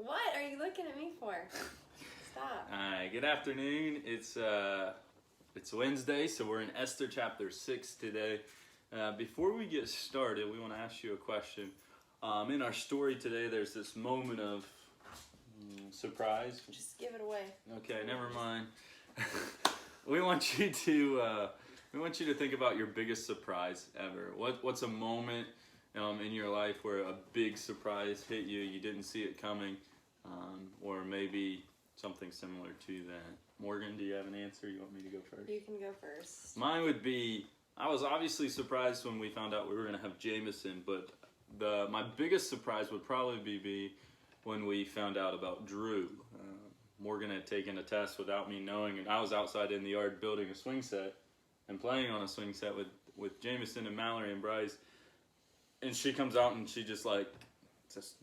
What are you looking at me for? Stop. Good afternoon. It's Wednesday, so we're in Esther chapter 6 today. Before we get started, we want to ask you a question. In our story today, there's this moment of surprise. Just give it away. Okay, never mind. We want you to think about your biggest surprise ever. What's a moment in your life where a big surprise hit you? You didn't see it coming, or maybe something similar to that. Morgan, do you have an answer? You want me to go first? You can go first. Mine would be, I was obviously surprised when we found out we were going to have Jameson, but my biggest surprise would probably be when we found out about Drew. Morgan had taken a test without me knowing, and I was outside in the yard building a swing set and playing on a swing set with Jameson and Mallory and Bryce, and she comes out and she just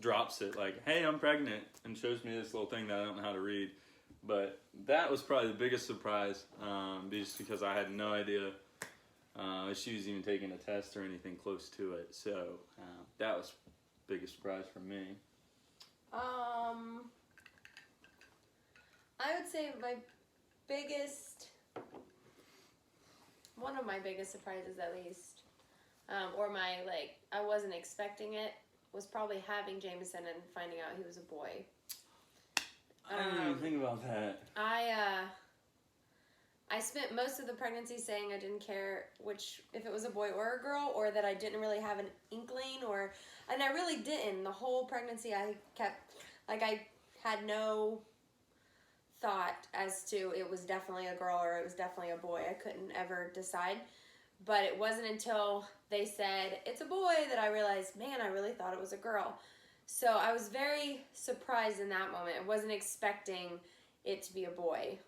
drops it like, "Hey, I'm pregnant," and shows me this little thing that I don't know how to read. But that was probably the biggest surprise, just because I had no idea she was even taking a test or anything close to it. So that was the biggest surprise for me. I would say one of my biggest surprises at least, or I wasn't expecting it, was probably having Jameson and finding out he was a boy. I didn't even think about that. I spent most of the pregnancy saying I didn't care if it was a boy or a girl, or that I didn't really have an inkling, and I really didn't. The whole pregnancy I had no thought as to it was definitely a girl or it was definitely a boy. I couldn't ever decide. But it wasn't until they said it's a boy that I realized, man, I really thought it was a girl. So I was very surprised in that moment. I wasn't expecting it to be a boy.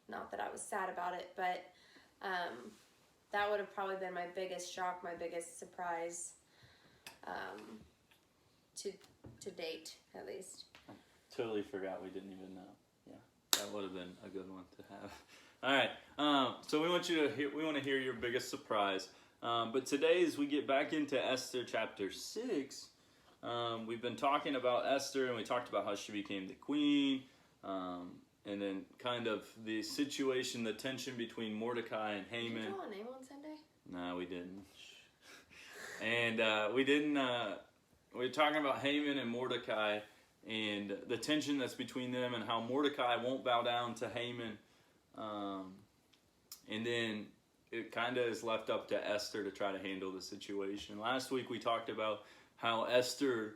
Not that I was sad about it, but that would have probably been my biggest shock, my biggest surprise to date, at least. I totally forgot we didn't even know. Yeah, that would have been a good one to have. All right, so we want to hear your biggest surprise. But today, as we get back into Esther chapter 6, we've been talking about Esther, and we talked about how she became the queen, and then kind of the situation, the tension between Mordecai and Haman. Did you draw a name on Sunday? No, we didn't. And we didn't. We were talking about Haman and Mordecai and the tension that's between them, and how Mordecai won't bow down to Haman. And then it kind of is left up to Esther to try to handle the situation. Last week we talked about how Esther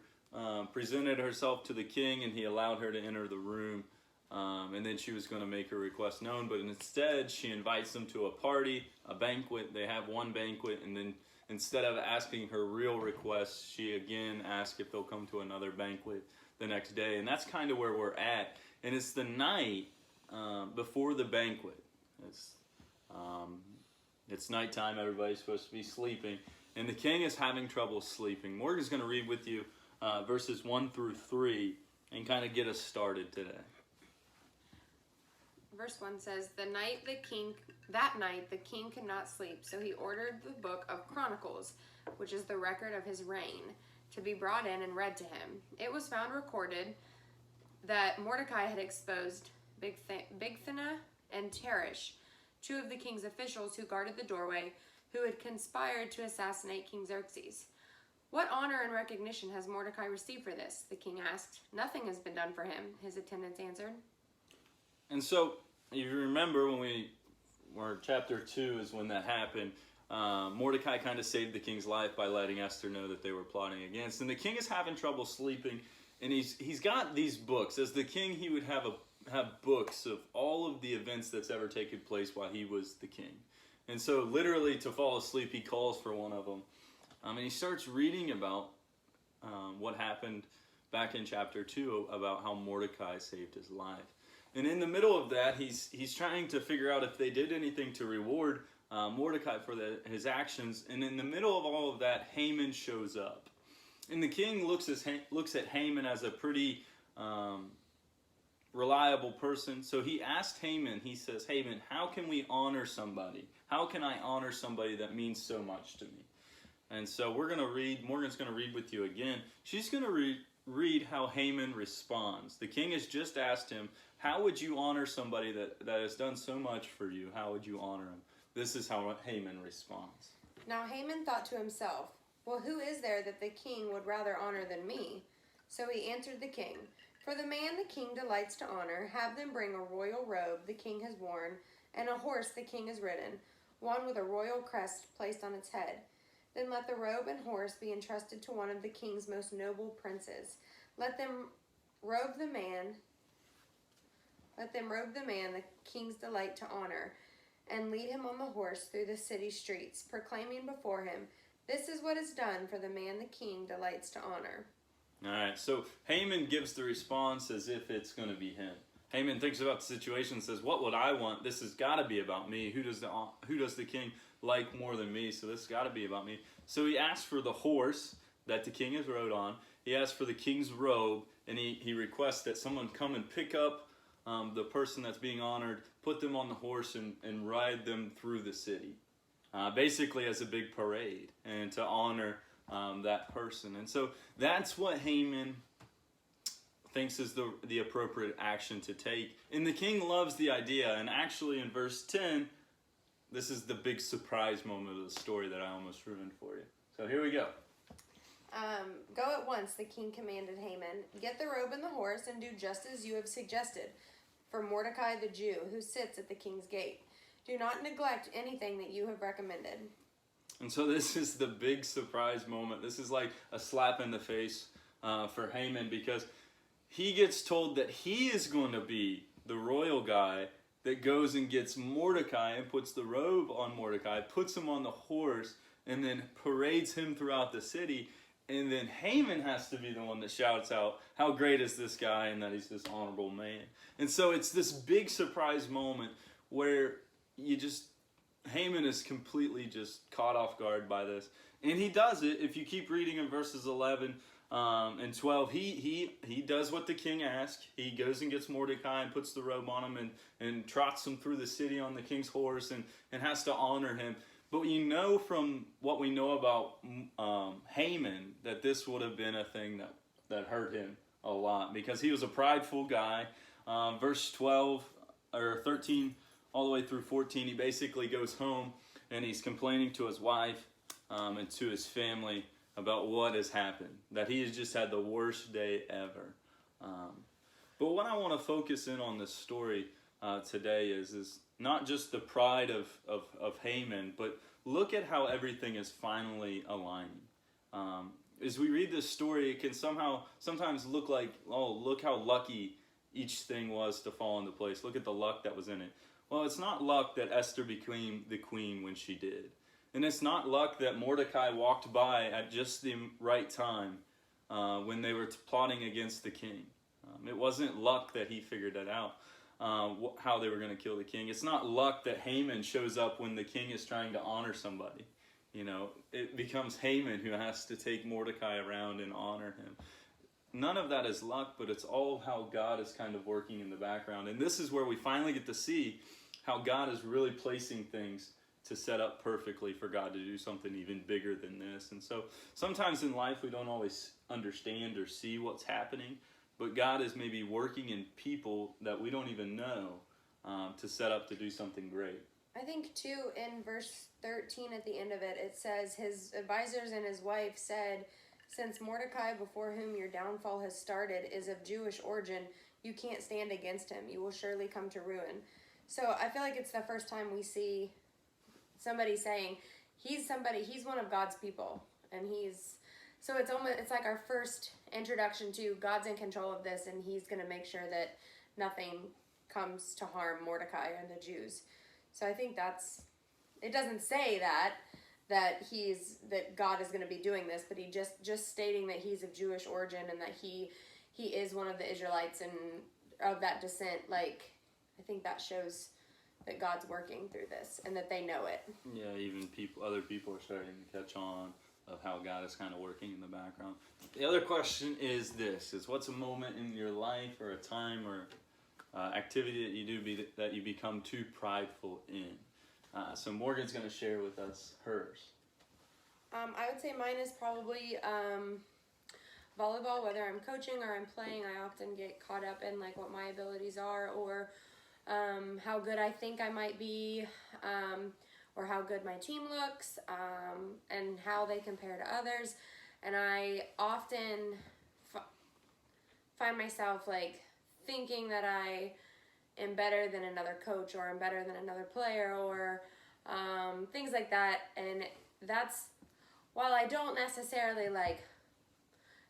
presented herself to the king, and he allowed her to enter the room. And then she was going to make her request known, but instead she invites them to a party, a banquet. They have one banquet, and then instead of asking her real request, she again asks if they'll come to another banquet the next day. And that's kind of where we're at. And it's the night before the banquet. It's nighttime. Everybody's supposed to be sleeping, and the king is having trouble sleeping. Morgan's going to read with you verses 1 through 3 and kind of get us started today. Verse 1 says, That night the king could not sleep, so he ordered the book of Chronicles, which is the record of his reign, to be brought in and read to him. It was found recorded that Mordecai had exposed Bigthana and Teresh, two of the king's officials who guarded the doorway, who had conspired to assassinate King Xerxes. What honor and recognition has Mordecai received for this? The king asked. Nothing has been done for him, his attendants answered. And so, if you remember chapter 2 is when that happened. Mordecai kind of saved the king's life by letting Esther know that they were plotting against. And the king is having trouble sleeping, and he's got these books. As the king, he would have books of all of the events that's ever taken place while he was the king. And so literally to fall asleep, he calls for one of them. And he starts reading about what happened back in chapter 2 about how Mordecai saved his life. And in the middle of that, he's trying to figure out if they did anything to reward Mordecai for his actions. And in the middle of all of that, Haman shows up. And the king looks at Haman as a pretty reliable person. So he asked Haman, he says, Haman, how can we honor somebody? How can I honor somebody that means so much to me? And so we're going to read, Morgan's going to read with you again. She's going to read how Haman responds. The king has just asked him, how would you honor somebody that has done so much for you? How would you honor him? This is how Haman responds. Now Haman thought to himself, well, who is there that the king would rather honor than me? So he answered the king, for the man the king delights to honor, have them bring a royal robe the king has worn, and a horse the king has ridden, one with a royal crest placed on its head. Then let the robe and horse be entrusted to one of the king's most noble princes. Let them robe the man the king's delight to honor, and lead him on the horse through the city streets, proclaiming before him, this is what is done for the man the king delights to honor. All right, so Haman gives the response as if it's going to be him. Haman thinks about the situation and says, what would I want? This has got to be about me. Who does the king like more than me? So this has got to be about me. So he asks for the horse that the king has rode on. He asks for the king's robe, and he requests that someone come and pick up the person that's being honored, put them on the horse, and ride them through the city. Basically as a big parade, and to honor that person. And so that's what Haman thinks is the appropriate action to take. And the king loves the idea. And actually in verse 10, this is the big surprise moment of the story that I almost ruined for you. So here we go. Go at once, the king commanded Haman. Get the robe and the horse, and do just as you have suggested for Mordecai the Jew, who sits at the king's gate. Do not neglect anything that you have recommended. And so this is the big surprise moment. This is like a slap in the face for Haman, because he gets told that he is going to be the royal guy that goes and gets Mordecai and puts the robe on Mordecai, puts him on the horse, and then parades him throughout the city. And then Haman has to be the one that shouts out, how great is this guy, and that he's this honorable man. And so it's this big surprise moment where Haman is completely just caught off guard by this. And he does it. If you keep reading in verses 11 and 12, he does what the king asked. He goes and gets Mordecai and puts the robe on him and trots him through the city on the king's horse and has to honor him. But you know from what we know about Haman that this would have been a thing that hurt him a lot, because he was a prideful guy. Verse 12 or 13 all the way through 14, he basically goes home and he's complaining to his wife and to his family about what has happened, that he has just had the worst day ever. But what I want to focus in on this story today is not just the pride of Haman, but look at how everything is finally aligning. As we read this story, it can sometimes look like, oh, look how lucky each thing was to fall into place. Look at the luck that was in it. Well, it's not luck that Esther became the queen when she did. And it's not luck that Mordecai walked by at just the right time when they were plotting against the king. It wasn't luck that he figured that out, how they were going to kill the king. It's not luck that Haman shows up when the king is trying to honor somebody. You know, it becomes Haman who has to take Mordecai around and honor him. None of that is luck, but it's all how God is kind of working in the background. And this is where we finally get to see how God is really placing things to set up perfectly for God to do something even bigger than this. And so sometimes in life we don't always understand or see what's happening, but God is maybe working in people that we don't even know to set up to do something great. I think too, in verse 13 at the end of it, it says, his advisors and his wife said, since Mordecai, before whom your downfall has started, is of Jewish origin, you can't stand against him. You will surely come to ruin. So I feel like it's the first time we see somebody saying, he's one of God's people. And so it's like our first introduction to God's in control of this, and he's going to make sure that nothing comes to harm Mordecai and the Jews. So I think it doesn't say that God is going to be doing this, but he just stating that he's of Jewish origin and that he is one of the Israelites and of that descent. Like, I think that shows that God's working through this and that they know it. Yeah, even other people are starting to catch on of how God is kind of working in the background. The other question is this: what's a moment in your life or a time or activity that you do that you become too prideful in? So Morgan's going to share with us hers. I would say mine is probably volleyball, whether I'm coaching or I'm playing, I often get caught up in like what my abilities are, or how good I think I might be, or how good my team looks, and how they compare to others. And I often find myself like thinking that I am better than another coach, or I'm better than another player, or things like that. And that's, while I don't necessarily like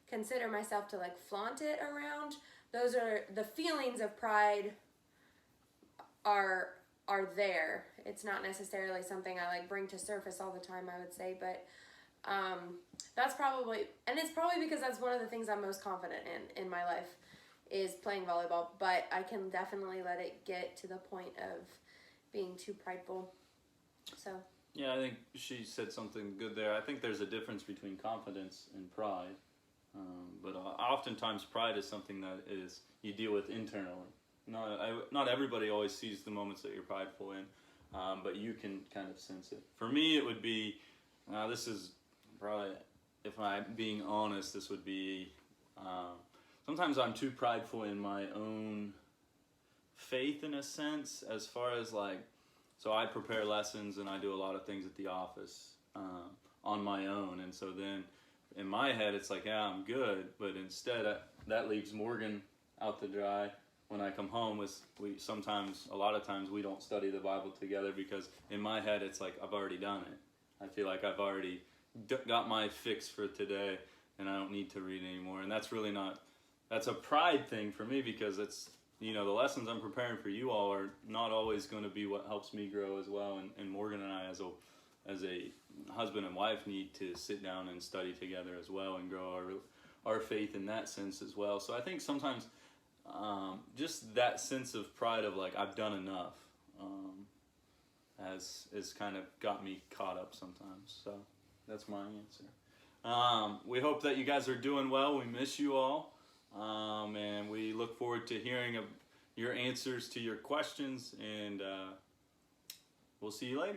consider myself to like flaunt it around, those are the feelings of pride are there. It's not necessarily something I like bring to surface all the time, I would say, but that's probably, and it's probably because that's one of the things I'm most confident in my life, is playing volleyball. But I can definitely let it get to the point of being too prideful. So Yeah, I think she said something good there. I think there's a difference between confidence and pride. But oftentimes pride is something that is you deal with internally. Not everybody always sees the moments that you're prideful in, but you can kind of sense it. For me, it would be, this is probably, if I'm being honest, this would be, sometimes I'm too prideful in my own faith, in a sense, as far as like, so I prepare lessons and I do a lot of things at the office on my own, and so then in my head it's like, yeah, I'm good, but instead that leaves Morgan out to dry. When I come home, a lot of times we don't study the Bible together, because in my head it's like I've already done it. I feel like I've already got my fix for today and I don't need to read anymore. And that's really not, that's a pride thing for me, because it's, the lessons I'm preparing for you all are not always going to be what helps me grow as well. And Morgan and I, as a husband and wife, need to sit down and study together as well and grow our faith in that sense as well. So I think sometimes just that sense of pride of like, I've done enough, has kind of got me caught up sometimes. So that's my answer. We hope that you guys are doing well. We miss you all. And we look forward to hearing your answers to your questions, and we'll see you later.